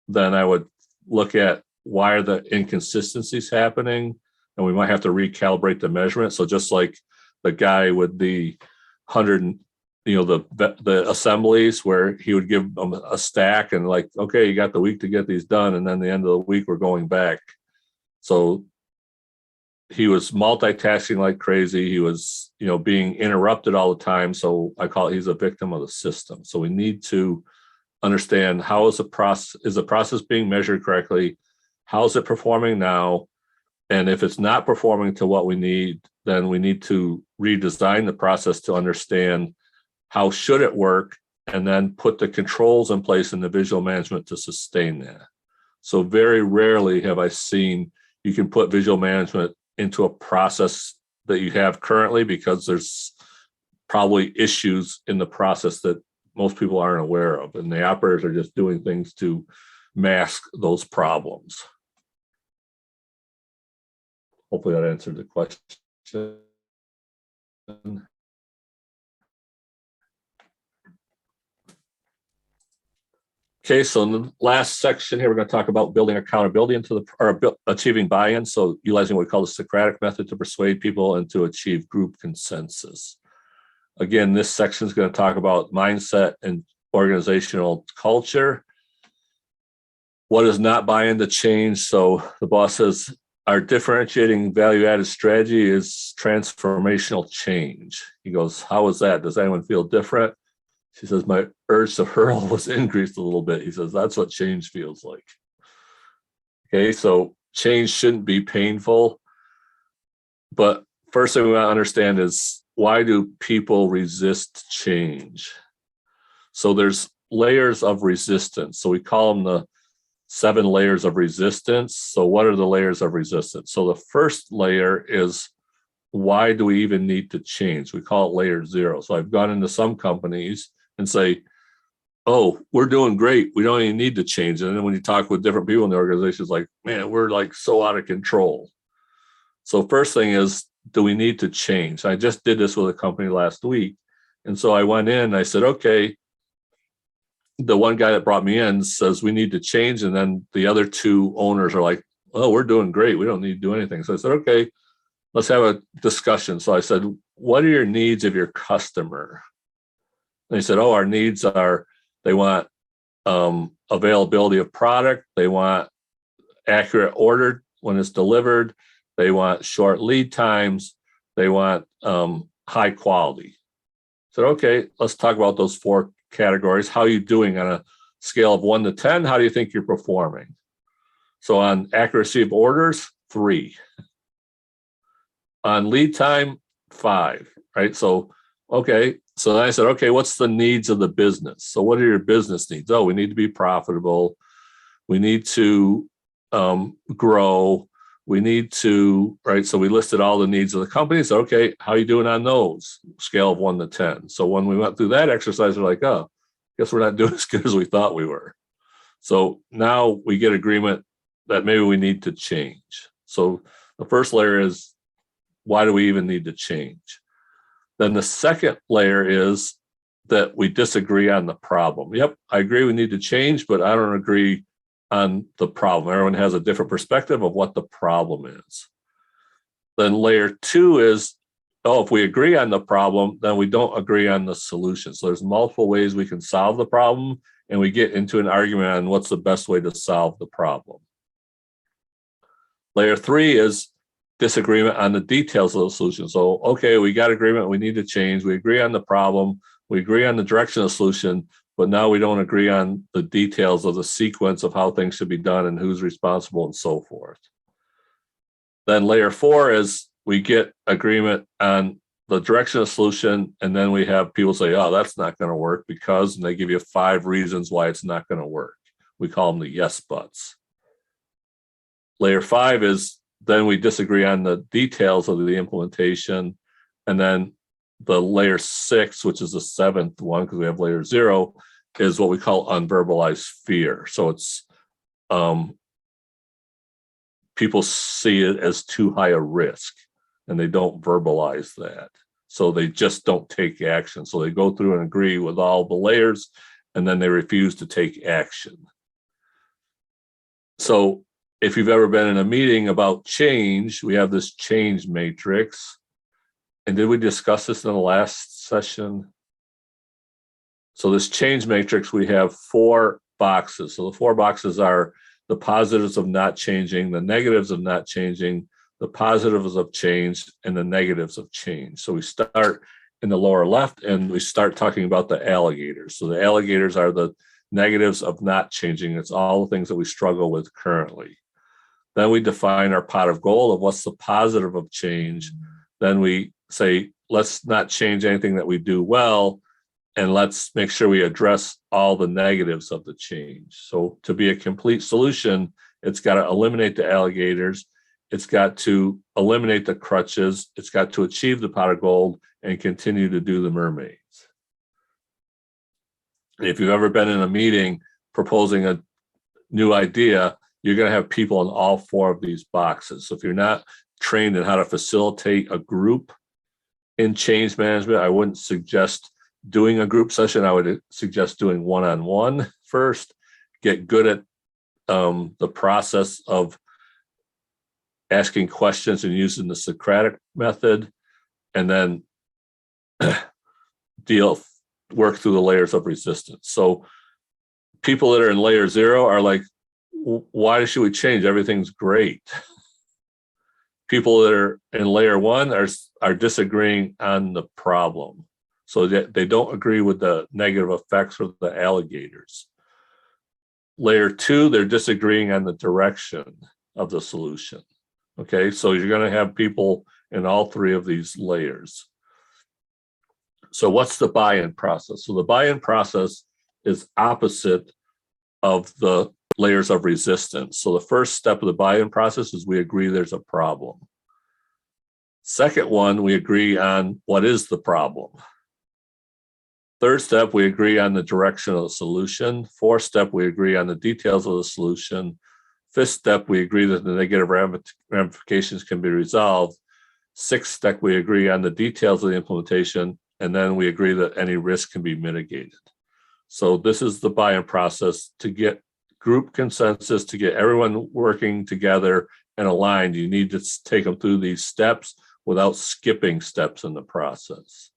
then I would look at why are the inconsistencies happening, and we might have to recalibrate the measurement. So just like the guy with the 100, the assemblies, where he would give them a stack and like, okay, you got the week to get these done, and then the end of the week we're going back. So he was multitasking like crazy. He was, being interrupted all the time. So I call it, he's a victim of the system. So we need to understand, how is the process being measured correctly? How is it performing now? And if it's not performing to what we need, then we need to redesign the process to understand how should it work, and then put the controls in place in the visual management to sustain that. So very rarely have I seen you can put visual management into a process that you have currently, because there's probably issues in the process that most people aren't aware of, and the operators are just doing things to mask those problems. Hopefully that answered the question. Okay, so in the last section here, we're going to talk about building accountability achieving buy-in. So utilizing what we call the Socratic Method to persuade people and to achieve group consensus. Again, this section is going to talk about mindset and organizational culture. What is not buy-in to change? So the boss says, our differentiating value-added strategy is transformational change. He goes, how is that? Does anyone feel different? She says, my urge to hurl was increased a little bit. He says, that's what change feels like. Okay, so change shouldn't be painful. But first thing we want to understand is, why do people resist change? So there's layers of resistance. So we call them the 7 layers of resistance. So what are the layers of resistance? So the first layer is, why do we even need to change? We call it layer 0. So I've gone into some companies and say, oh, we're doing great, we don't even need to change. And then when you talk with different people in the organization, it's like, man, we're like so out of control. So first thing is, do we need to change? I just did this with a company last week. And so I went in and I said, okay, the one guy that brought me in says we need to change. And then the other 2 owners are like, well, we're doing great, we don't need to do anything. So I said, okay, let's have a discussion. So I said, what are your needs of your customer? And they said, oh, our needs are, they want availability of product, they want accurate order when it's delivered, they want short lead times, they want high quality. So, okay, let's talk about those 4 categories. How are you doing on a scale of 1 to 10? How do you think you're performing? So on accuracy of orders, 3. On lead time, 5, right? So, okay. So then I said, okay, what's the needs of the business? So what are your business needs? Oh, we need to be profitable. We need to grow. We need to, right? So we listed all the needs of the company. So, okay, how are you doing on those? Scale of 1 to 10. So when we went through that exercise, we're like, oh, guess we're not doing as good as we thought we were. So now we get agreement that maybe we need to change. So the first layer is, why do we even need to change? Then the second layer is that we disagree on the problem. Yep, I agree we need to change, but I don't agree on the problem. Everyone has a different perspective of what the problem is. Then layer 2 is, oh, if we agree on the problem, then we don't agree on the solution. So there's multiple ways we can solve the problem, and we get into an argument on what's the best way to solve the problem. Layer 3 is, disagreement on the details of the solution. So, okay, we got agreement, we need to change, we agree on the problem, we agree on the direction of the solution, but now we don't agree on the details of the sequence of how things should be done and who's responsible and so forth. Then layer 4 is we get agreement on the direction of the solution, and then we have people say, oh, that's not going to work because, and they give you 5 reasons why it's not going to work. We call them the yes buts. Layer 5 is then we disagree on the details of the implementation. And then the layer 6, which is the 7th one, because we have layer 0, is what we call unverbalized fear. So it's people see it as too high a risk and they don't verbalize that. So they just don't take action. So they go through and agree with all the layers and then they refuse to take action. So if you've ever been in a meeting about change, we have this change matrix. And did we discuss this in the last session? So this change matrix, we have 4 boxes. So the 4 boxes are the positives of not changing, the negatives of not changing, the positives of change, and the negatives of change. So we start in the lower left and we start talking about the alligators. So the alligators are the negatives of not changing. It's all the things that we struggle with currently. Then we define our pot of gold of what's the positive of change. Then we say, let's not change anything that we do well, and let's make sure we address all the negatives of the change. So to be a complete solution, it's got to eliminate the alligators, it's got to eliminate the crutches, it's got to achieve the pot of gold, and continue to do the mermaids. If you've ever been in a meeting proposing a new idea, you're going to have people in all 4 of these boxes. So if you're not trained in how to facilitate a group in change management, I wouldn't suggest doing a group session. I would suggest doing one-on-one first, get good at the process of asking questions and using the Socratic method, and then work through the layers of resistance. So people that are in layer 0 are like, why should we change? Everything's great. People that are in layer 1 are disagreeing on the problem. So they don't agree with the negative effects of the alligators. Layer 2, they're disagreeing on the direction of the solution. Okay, so you're going to have people in all 3 of these layers. So what's the buy-in process? So the buy-in process is opposite of the layers of resistance. So the first step of the buy-in process is we agree there's a problem. Second one, we agree on what is the problem. Third step, we agree on the direction of the solution. Fourth step, we agree on the details of the solution. Fifth step, we agree that the negative ramifications can be resolved. Sixth step, we agree on the details of the implementation. And then we agree that any risk can be mitigated. So this is the buy-in process. To get group consensus, to get everyone working together and aligned, you need to take them through these steps without skipping steps in the process.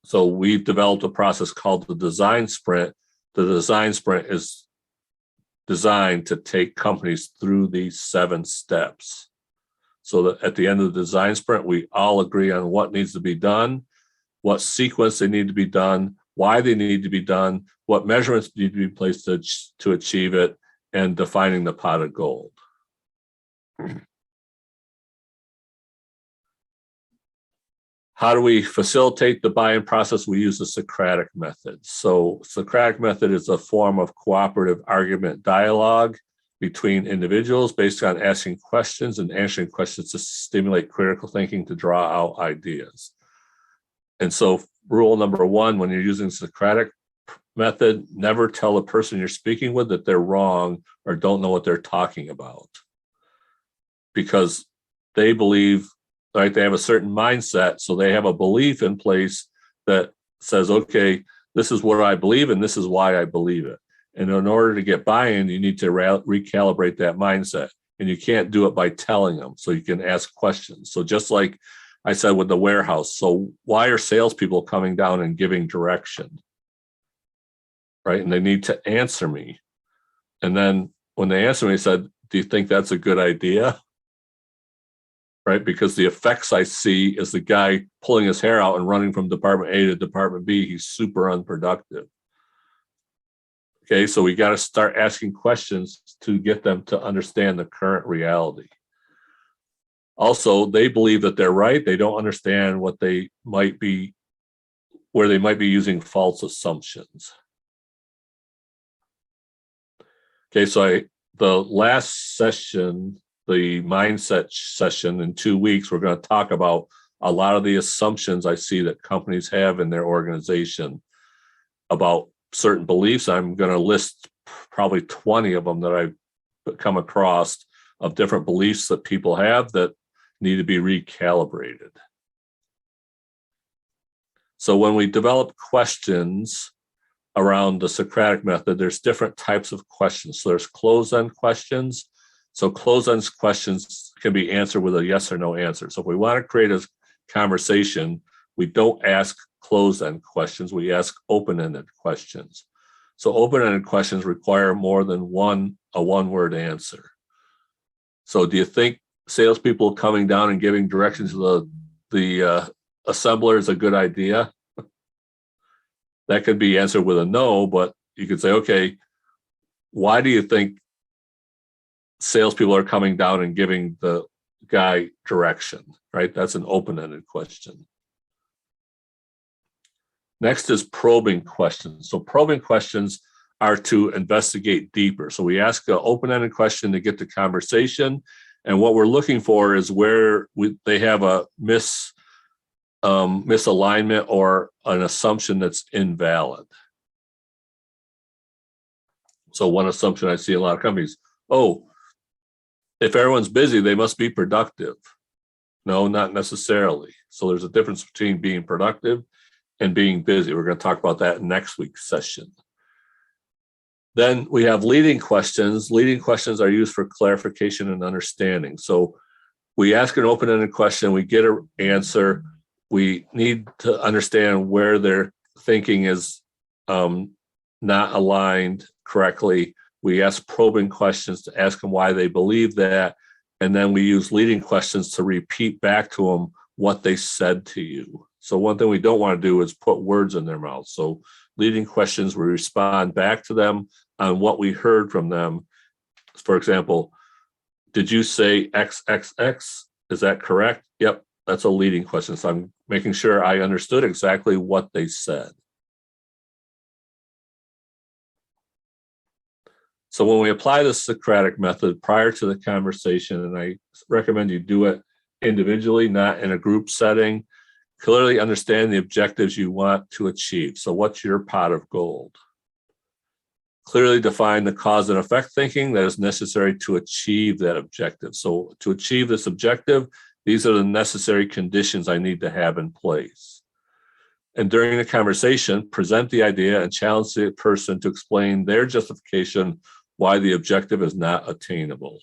So we've developed a process called the design sprint. The design sprint is designed to take companies through these 7 steps. So that at the end of the design sprint, we all agree on what needs to be done, what sequence they need to be done, why they need to be done, what measurements need to be placed to achieve it, and defining the pot of gold. How do we facilitate the buy-in process? We use the Socratic method. So Socratic method is a form of cooperative argument dialogue between individuals based on asking questions and answering questions to stimulate critical thinking to draw out ideas. And so rule number 1, when you're using Socratic method, never tell the person you're speaking with that they're wrong or don't know what they're talking about. Because they believe, right, they have a certain mindset, so they have a belief in place that says, okay, this is what I believe and this is why I believe it. And in order to get buy-in, you need to recalibrate that mindset. And you can't do it by telling them. So you can ask questions. So just like I said with the warehouse, so why are salespeople coming down and giving direction? Right? And they need to answer me. And then when they answer me, I said, do you think that's a good idea? right? Because the effects I see is the guy pulling his hair out and running from department A to department B. He's super unproductive. Okay, so we got to start asking questions to get them to understand the current reality. Also, they believe that they're right. They don't understand what they might be, where they might be using false assumptions. Okay, so the last session, the mindset session in 2 weeks, we're going to talk about a lot of the assumptions I see that companies have in their organization about certain beliefs. I'm going to list probably 20 of them that I've come across of different beliefs that people have that need to be recalibrated. So when we develop questions around the Socratic method, there's different types of questions. So there's closed-end questions. So closed-end questions can be answered with a yes or no answer. So if we want to create a conversation, we don't ask closed-end questions, we ask open-ended questions. So open-ended questions require more than a one-word answer. So do you think salespeople coming down and giving directions to the assembler is a good idea? That could be answered with a no, but you could say, okay, why do you think salespeople are coming down and giving the guy direction, right? That's an open-ended question. Next is probing questions. So probing questions are to investigate deeper. So we ask an open-ended question to get the conversation. And what we're looking for is where they have a misalignment or an assumption that's invalid. So one assumption I see in a lot of companies, oh, if everyone's busy, they must be productive. No, not necessarily. So there's a difference between being productive and being busy. We're going to talk about that in next week's session. Then we have leading questions. Leading questions are used for clarification and understanding. So we ask an open-ended question, we get an answer. We need to understand where their thinking is not aligned correctly. We ask probing questions to ask them why they believe that. And then we use leading questions to repeat back to them what they said to you. So one thing we don't want to do is put words in their mouth. So leading questions, we respond back to them on what we heard from them. For example, did you say XXX? Is that correct? Yep, that's a leading question. So I'm making sure I understood exactly what they said. So when we apply the Socratic method prior to the conversation, and I recommend you do it individually, not in a group setting, clearly understand the objectives you want to achieve. So what's your pot of gold? Clearly define the cause and effect thinking that is necessary to achieve that objective. So to achieve this objective, these are the necessary conditions I need to have in place. And during the conversation, present the idea and challenge the person to explain their justification why the objective is not attainable.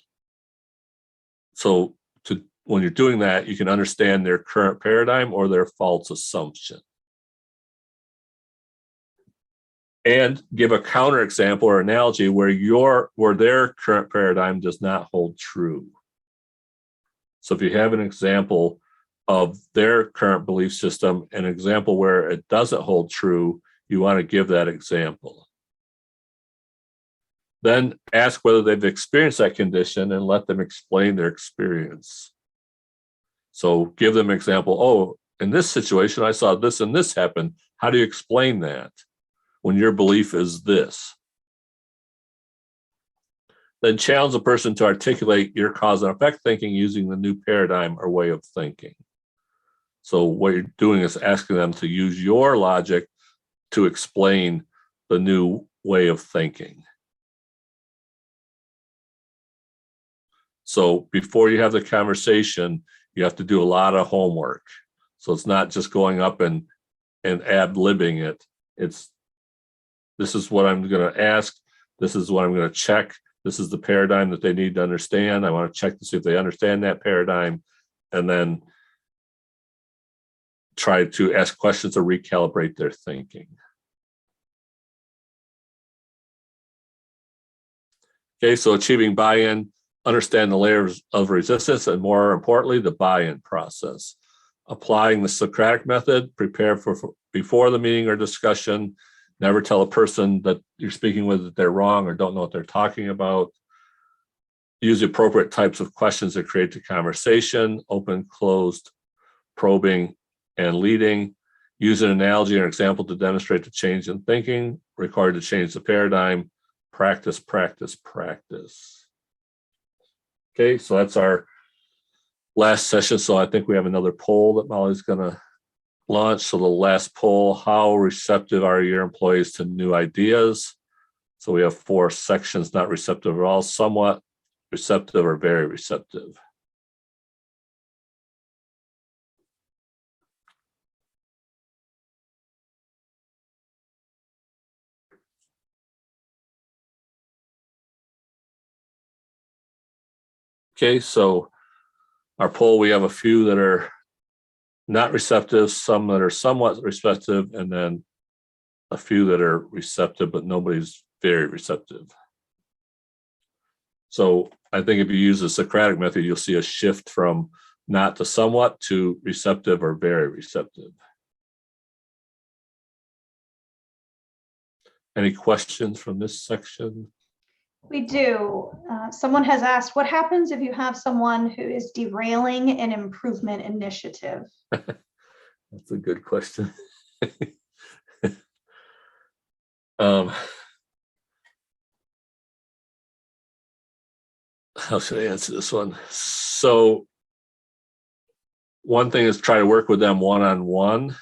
So when you're doing that, you can understand their current paradigm or their false assumption. And give a counterexample or analogy where their current paradigm does not hold true. So if you have an example of their current belief system, an example where it doesn't hold true, you want to give that example. Then ask whether they've experienced that condition and let them explain their experience. So give them an example. Oh, in this situation, I saw this and this happen. How do you explain that when your belief is this? Then challenge the person to articulate your cause and effect thinking using the new paradigm or way of thinking. So what you're doing is asking them to use your logic to explain the new way of thinking. So before you have the conversation, you have to do a lot of homework. So it's not just going up and ad-libbing it. It's, this is what I'm going to ask. This is what I'm going to check. This is the paradigm that they need to understand. I want to check to see if they understand that paradigm, and then try to ask questions to recalibrate their thinking. Okay, so achieving buy-in. understand the layers of resistance, and more importantly, the buy-in process. Applying the Socratic method, prepare for before the meeting or discussion. Never tell a person that you're speaking with that they're wrong or don't know what they're talking about. Use the appropriate types of questions that create the conversation: open, closed, probing, and leading. Use an analogy or example to demonstrate the change in thinking required to change the paradigm. Practice, practice, practice. Okay, so that's our last session. So I think we have another poll that Molly's going to launch. So the last poll: how receptive are your employees to new ideas? So we have 4 sections: not receptive at all, somewhat receptive, or very receptive. Okay, so our poll, we have a few that are not receptive, some that are somewhat receptive, and then a few that are receptive, but nobody's very receptive. So I think if you use the Socratic method, you'll see a shift from not to somewhat to receptive or very receptive. Any questions from this section? We do. Someone has asked, what happens if you have someone who is derailing an improvement initiative? That's a good question. How should I answer this one? So one thing is try to work with them one-on-one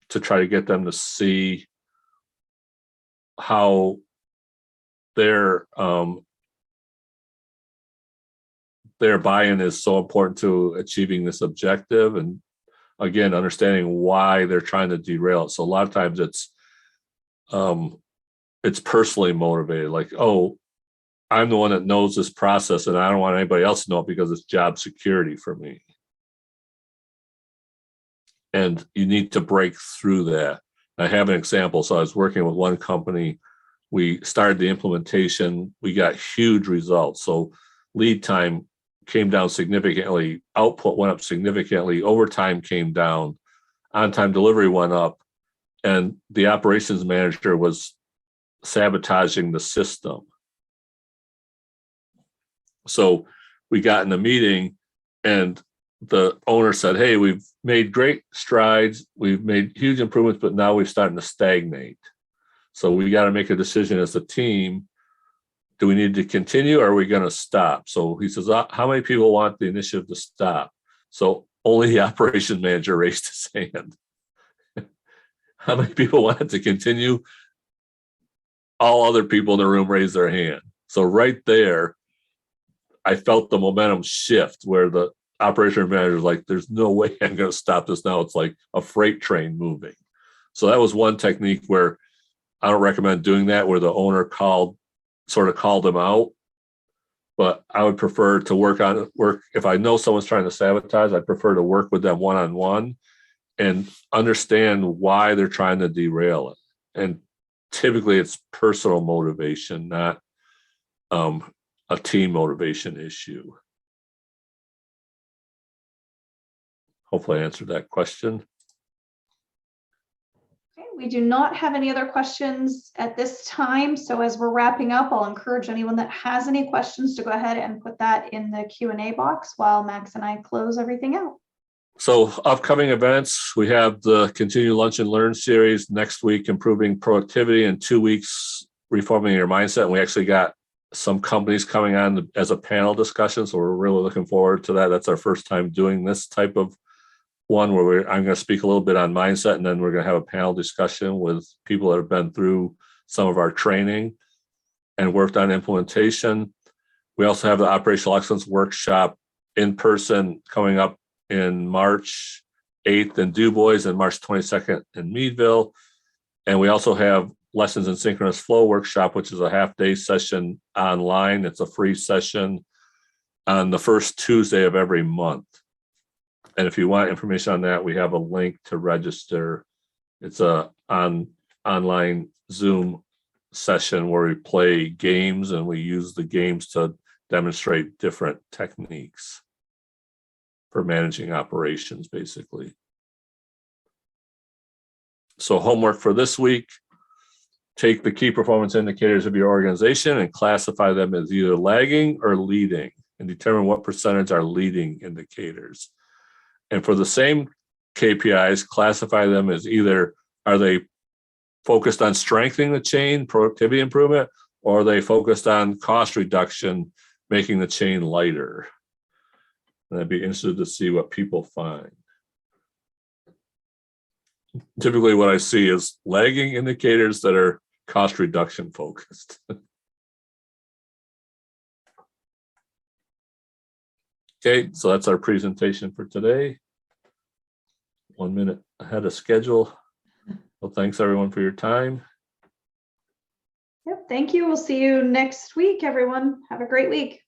to try to get them to see how their buy-in is so important to achieving this objective, and again, understanding why they're trying to derail it. So a lot of times it's personally motivated, like, oh, I'm the one that knows this process and I don't want anybody else to know it because it's job security for me. And you need to break through that. I have an example. So I was working with one company. We started the implementation. We got huge results. So lead time came down significantly. Output went up significantly. Overtime came down. On-time delivery went up. And the operations manager was sabotaging the system. So we got in the meeting and the owner said, hey, we've made great strides. We've made huge improvements, but now we're starting to stagnate. So we got to make a decision as a team. Do we need to continue or are we going to stop? So he says, how many people want the initiative to stop? So only the operations manager raised his hand. How many people wanted to continue? All other people in the room raised their hand. So right there, I felt the momentum shift where the operations manager was like, there's no way I'm going to stop this now. It's like a freight train moving. So that was one technique where I don't recommend doing that, where the owner sort of called them out. But I would prefer to work if I know someone's trying to sabotage, I'd prefer to work with them one-on-one and understand why they're trying to derail it. And typically it's personal motivation, not a team motivation issue. Hopefully I answered that question. Okay, we do not have any other questions at this time. So as we're wrapping up, I'll encourage anyone that has any questions to go ahead and put that in the Q&A box while Max and I close everything out. So upcoming events, we have the Continue Lunch and Learn series next week, improving productivity, in 2 weeks, reforming your mindset. And we actually got some companies coming on as a panel discussion. So we're really looking forward to that. That's our first time doing this type of one where I'm going to speak a little bit on mindset, and then we're going to have a panel discussion with people that have been through some of our training and worked on implementation. We also have the Operational Excellence Workshop in person coming up in March 8th in Du Bois and March 22nd in Meadville. And we also have Lessons in Synchronous Flow Workshop, which is a half-day session online. It's a free session on the first Tuesday of every month. And if you want information on that, we have a link to register. It's a online Zoom session where we play games and we use the games to demonstrate different techniques for managing operations, basically. So homework for this week, take the key performance indicators of your organization and classify them as either lagging or leading, and determine what percentage are leading indicators. And for the same KPIs, classify them as either, are they focused on strengthening the chain, productivity improvement, or are they focused on cost reduction, making the chain lighter? And I'd be interested to see what people find. Typically what I see is lagging indicators that are cost reduction focused. Okay, so that's our presentation for today. 1 minute ahead of schedule. Well, thanks everyone for your time. Yep, thank you. We'll see you next week, everyone. Have a great week.